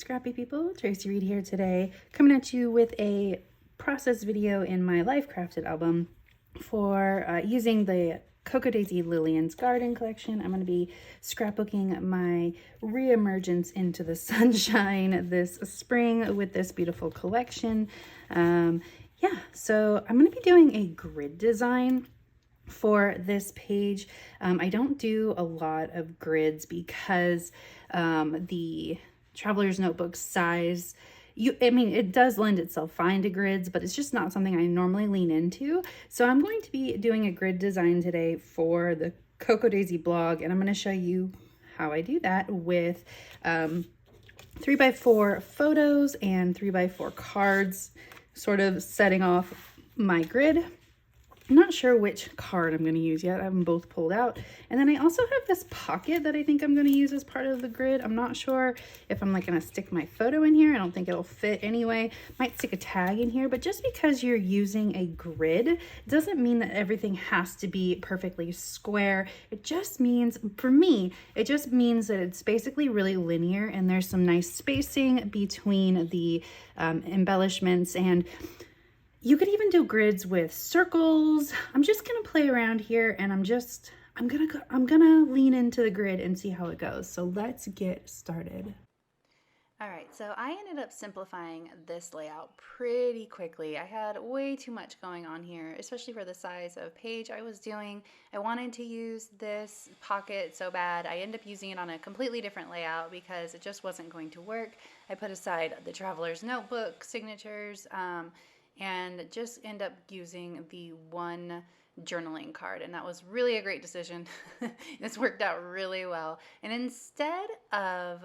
Scrappy people, Tracy Reed here today, coming at you with a process video in my Life Crafted album for using the Cocoa Daisy Lillian's Garden collection. I'm going to be scrapbooking my reemergence into the sunshine this spring with this beautiful collection. So I'm going to be doing a grid design for this page. I don't do a lot of grids because the Traveler's Notebook size, it does lend itself fine to grids, but it's just not something I normally lean into. So I'm going to be doing a grid design today for the Cocoa Daisy blog, and I'm going to show you how I do that with 3x4 photos and 3x4 cards, sort of setting off my grid. I'm not sure which card I'm going to use yet. I have them both pulled out. And then I also have this pocket that I think I'm going to use as part of the grid. I'm not sure if I'm going to stick my photo in here. I don't think it'll fit anyway. Might stick a tag in here, but just because you're using a grid doesn't mean that everything has to be perfectly square. It just means, for me, it just means that it's basically really linear and there's some nice spacing between the embellishments, and you could even do grids with circles. I'm just gonna play around here, and I'm gonna lean into the grid and see how it goes. So let's get started. All right, so I ended up simplifying this layout pretty quickly. I had way too much going on here, especially for the size of page I was doing. I wanted to use this pocket so bad. I ended up using it on a completely different layout because it just wasn't going to work. I put aside the Traveler's Notebook signatures, and just end up using the one journaling card, and that was really a great decision. This worked out really well. And instead of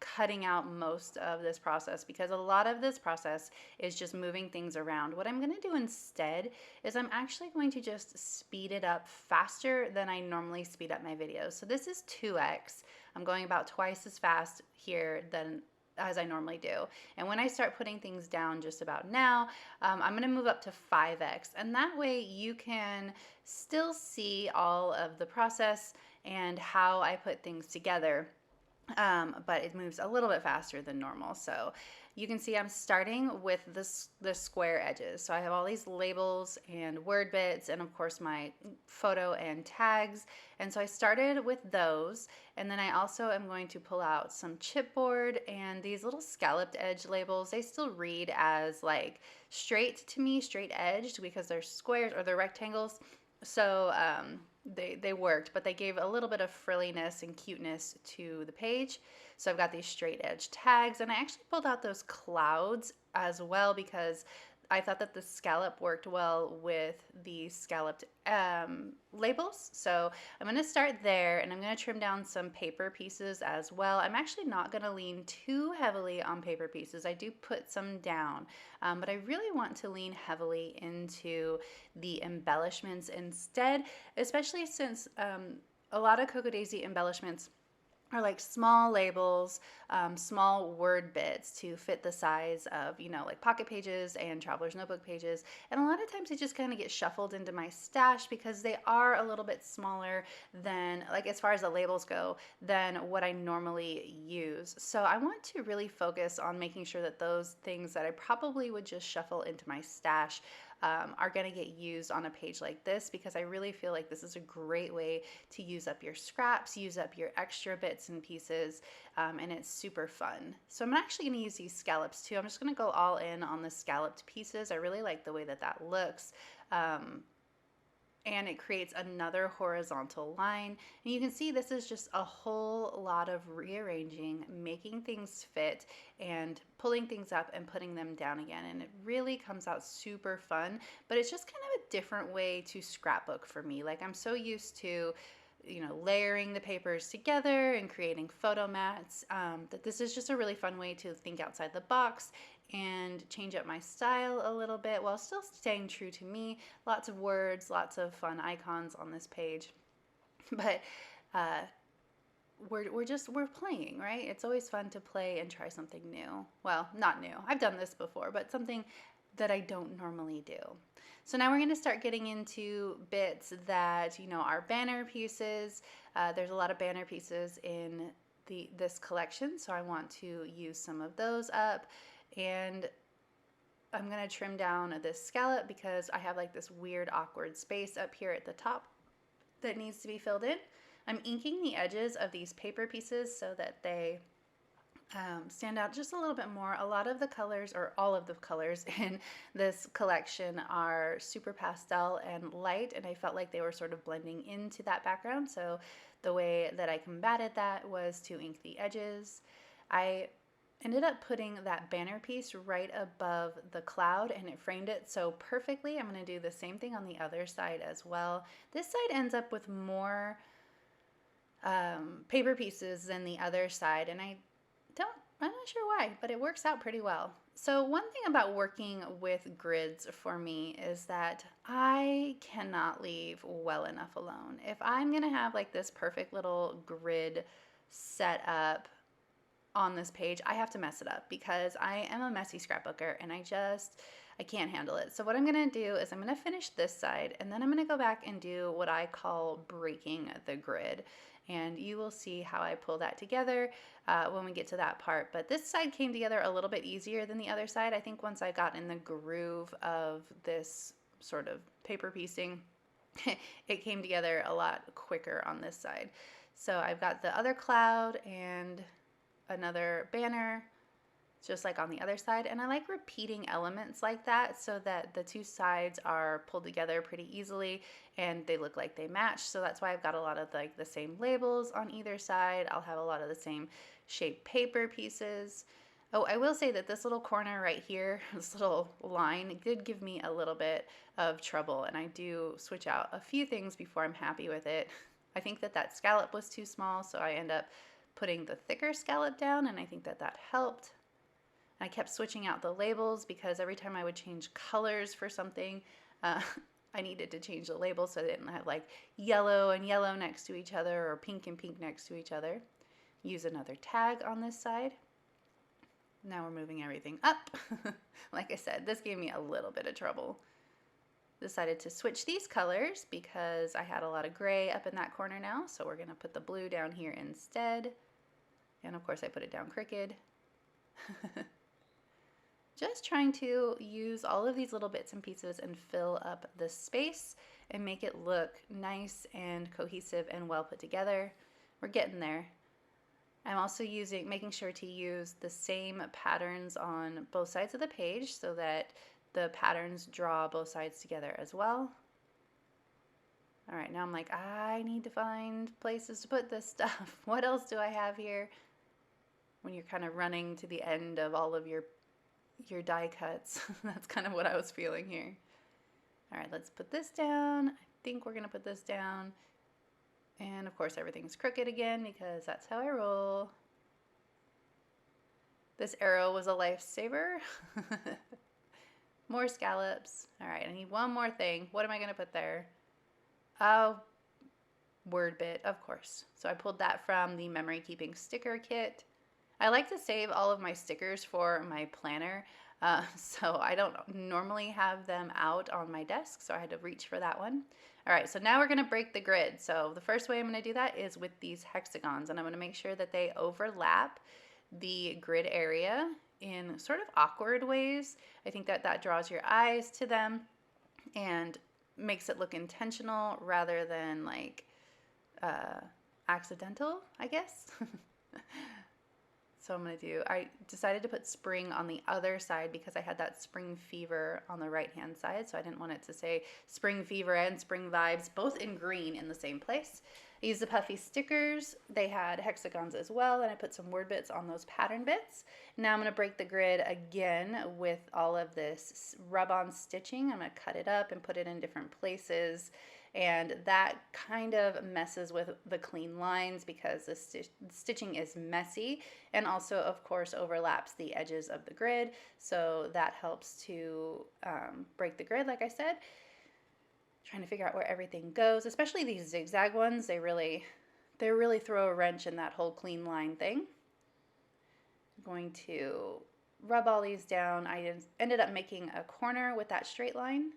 cutting out most of this process, because a lot of this process is just moving things around, what I'm going to do instead is I'm actually going to just speed it up faster than I normally speed up my videos. So this is 2x. I'm going about twice as fast here than as I normally do. And when I start putting things down just about now, I'm gonna move up to 5x. And that way you can still see all of the process and how I put things together. But it moves a little bit faster than normal. So you can see I'm starting with the square edges. So I have all these labels and word bits and of course my photo and tags. And so I started with those. And then I also am going to pull out some chipboard and these little scalloped edge labels. They still read as like straight to me, straight edged, because they're squares or they're rectangles. So they worked, but they gave a little bit of frilliness and cuteness to the page. So I've got these straight edge tags, and I actually pulled out those clouds as well because I thought that the scallop worked well with the scalloped labels. So I'm going to start there, and I'm going to trim down some paper pieces as well. I'm actually not going to lean too heavily on paper pieces. I do put some down, but I really want to lean heavily into the embellishments instead, especially since a lot of Cocoa Daisy embellishments are like small labels, small word bits to fit the size of, like pocket pages and Traveler's Notebook pages. And a lot of times they just kind of get shuffled into my stash because they are a little bit smaller than, like as far as the labels go, than what I normally use. So I want to really focus on making sure that those things that I probably would just shuffle into my stash are going to get used on a page like this, because I really feel like this is a great way to use up your scraps, use up your extra bits and pieces, and it's super fun. So I'm actually going to use these scallops too. I'm just going to go all in on the scalloped pieces. I really like the way that that looks. And it creates another horizontal line. And you can see this is just a whole lot of rearranging, making things fit, and pulling things up and putting them down again. And it really comes out super fun, but it's just kind of a different way to scrapbook for me. Like I'm so used to layering the papers together and creating photo mats, that this is just a really fun way to think outside the box and change up my style a little bit while still staying true to me. Lots of words, lots of fun icons on this page. But we're playing, right? It's always fun to play and try something new. Well, not new. I've done this before, but something that I don't normally do. So now we're going to start getting into bits that, are banner pieces. There's a lot of banner pieces in this collection, so I want to use some of those up. And I'm going to trim down this scallop because I have like this weird awkward space up here at the top that needs to be filled in. I'm inking the edges of these paper pieces so that they stand out just a little bit more. A lot of the colors, or all of the colors in this collection, are super pastel and light, and I felt like they were sort of blending into that background. So the way that I combated that was to ink the edges. I ended up putting that banner piece right above the cloud, and it framed it so perfectly. I'm going to do the same thing on the other side as well. This side ends up with more paper pieces than the other side, and I'm not sure why, but it works out pretty well. So one thing about working with grids for me is that I cannot leave well enough alone. If I'm gonna have like this perfect little grid set up on this page, I have to mess it up because I am a messy scrapbooker and I can't handle it. So what I'm gonna do is I'm gonna finish this side, and then I'm gonna go back and do what I call breaking the grid. And you will see how I pull that together when we get to that part. But this side came together a little bit easier than the other side. I think once I got in the groove of this sort of paper piecing, it came together a lot quicker on this side. So I've got the other cloud and another banner, just like on the other side. And I like repeating elements like that so that the two sides are pulled together pretty easily and they look like they match. So that's why I've got a lot of like the same labels on either side. I'll have a lot of the same shaped paper pieces. Oh, I will say that this little corner right here, this little line, did give me a little bit of trouble, and I do switch out a few things before I'm happy with it. I think that scallop was too small, so I end up putting the thicker scallop down, and I think that helped. I kept switching out the labels because every time I would change colors for something, I needed to change the label so I didn't have like yellow and yellow next to each other or pink and pink next to each other. Use another tag on this side. Now we're moving everything up. Like I said, this gave me a little bit of trouble. Decided to switch these colors because I had a lot of gray up in that corner now, so we're going to put the blue down here instead. And of course I put it down crooked. Just trying to use all of these little bits and pieces and fill up the space and make it look nice and cohesive and well put together. We're getting there. I'm also making sure to use the same patterns on both sides of the page so that the patterns draw both sides together as well. All right, now I'm like, I need to find places to put this stuff. What else do I have here? When you're kind of running to the end of all of your die cuts. That's kind of what I was feeling here. All right, let's put this down. I think we're gonna put this down. And of course everything's crooked again because that's how I roll. This arrow was a lifesaver. More scallops. All right, I need one more thing. What am I gonna put there? Oh, word bit, of course. So I pulled that from the memory keeping sticker kit. I like to save all of my stickers for my planner, so I don't normally have them out on my desk, so I had to reach for that one. All right, so now we're going to break the grid. So the first way I'm going to do that is with these hexagons, and I'm going to make sure that they overlap the grid area in sort of awkward ways. I think that draws your eyes to them and makes it look intentional rather than like accidental, I guess. So I decided to put spring on the other side because I had that spring fever on the right hand side, so I didn't want it to say spring fever and spring vibes both in green in the same place. I used the puffy stickers. They had hexagons as well, and I put some word bits on those pattern bits. Now I'm going to break the grid again with all of this rub-on stitching. I'm going to cut it up and put it in different places, and that kind of messes with the clean lines because the stitching is messy and also of course overlaps the edges of the grid, so that helps to break the grid, like I said. Trying to figure out where everything goes, especially these zigzag ones. They really throw a wrench in that whole clean line thing. I'm going to rub all these down. I ended up making a corner with that straight line.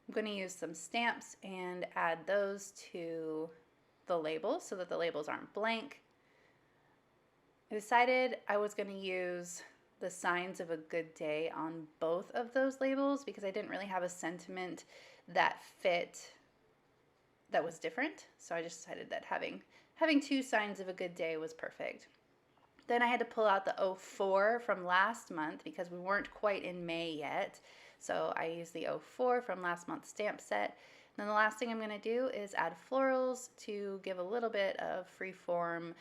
I'm going to use some stamps and add those to the labels so that the labels aren't blank. I decided I was going to use the signs of a good day on both of those labels because I didn't really have a sentiment that fit that was different. So I just decided that having two signs of a good day was perfect. Then I had to pull out the 04 from last month because we weren't quite in May yet. So I used the 04 from last month's stamp set. And then the last thing I'm going to do is add florals to give a little bit of free form,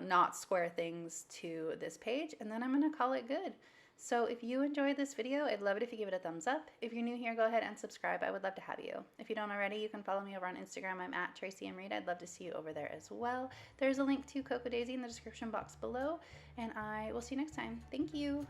not square things to this page. And then I'm going to call it good. So if you enjoyed this video, I'd love it if you give it a thumbs up. If you're new here, go ahead and subscribe. I would love to have you. If you don't already, you can follow me over on Instagram. I'm at Tracy M. Reed. I'd love to see you over there as well. There's a link to Cocoa Daisy in the description box below, and I will see you next time. Thank you.